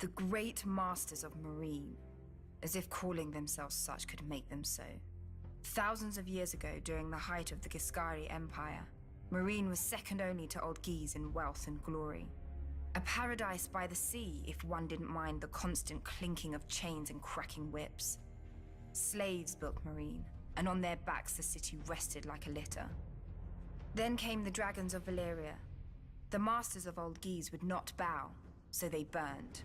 The great masters of marine, as if calling themselves such could make them so. Thousands of years ago, during the height of the Giscari Empire, marine was second only to Old Guise in wealth and glory. A paradise by the sea if one didn't mind the constant clinking of chains and cracking whips. Slaves built marine, and on their backs the city rested like a litter. Then came the dragons of Valyria. The masters of Old Guise would not bow, so they burned.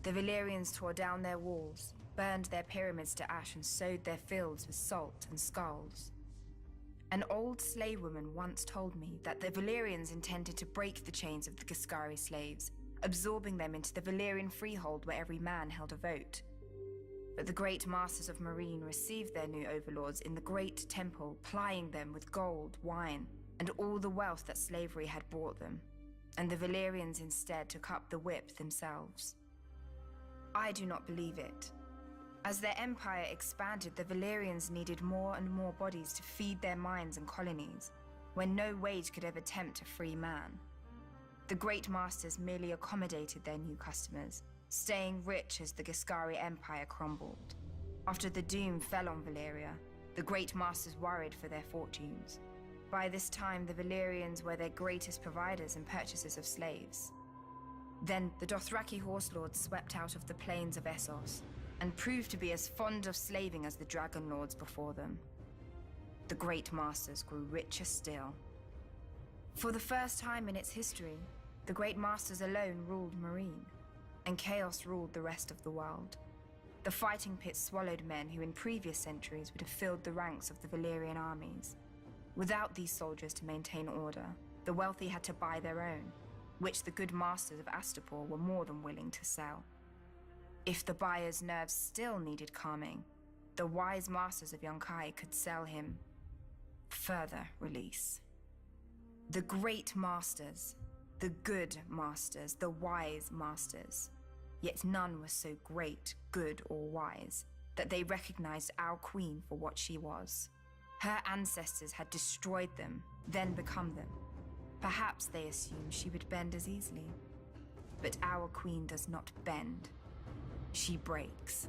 The Valyrians tore down their walls, burned their pyramids to ash and sowed their fields with salt and skulls. An old slave woman once told me that the Valyrians intended to break the chains of the Giscari slaves, absorbing them into the Valyrian freehold where every man held a vote. But the great masters of marine received their new overlords in the great temple, plying them with gold, wine, and all the wealth that slavery had brought them, and the Valyrians instead took up the whip themselves. I do not believe it. As their empire expanded, the Valyrians needed more and more bodies to feed their mines and colonies, when no wage could ever tempt a free man. The great masters merely accommodated their new customers, staying rich as the Giscari Empire crumbled. After the doom fell on Valyria, the great masters worried for their fortunes. By this time, the Valyrians were their greatest providers and purchasers of slaves. Then the Dothraki horse lords swept out of the plains of Essos and proved to be as fond of slaving as the dragon lords before them. The great masters grew richer still. For the first time in its history, the great masters alone ruled marine, and chaos ruled the rest of the world. The fighting pits swallowed men who in previous centuries would have filled the ranks of the Valyrian armies. Without these soldiers to maintain order, the wealthy had to buy their own, which the good masters of Astapor were more than willing to sell. If the buyer's nerves still needed calming, the wise masters of Yunkai could sell him further release. The great masters, the good masters, the wise masters, yet none was so great, good, or wise that they recognized our queen for what she was. Her ancestors had destroyed them, then become them. Perhaps they assumed she would bend as easily. But our queen does not bend. She breaks.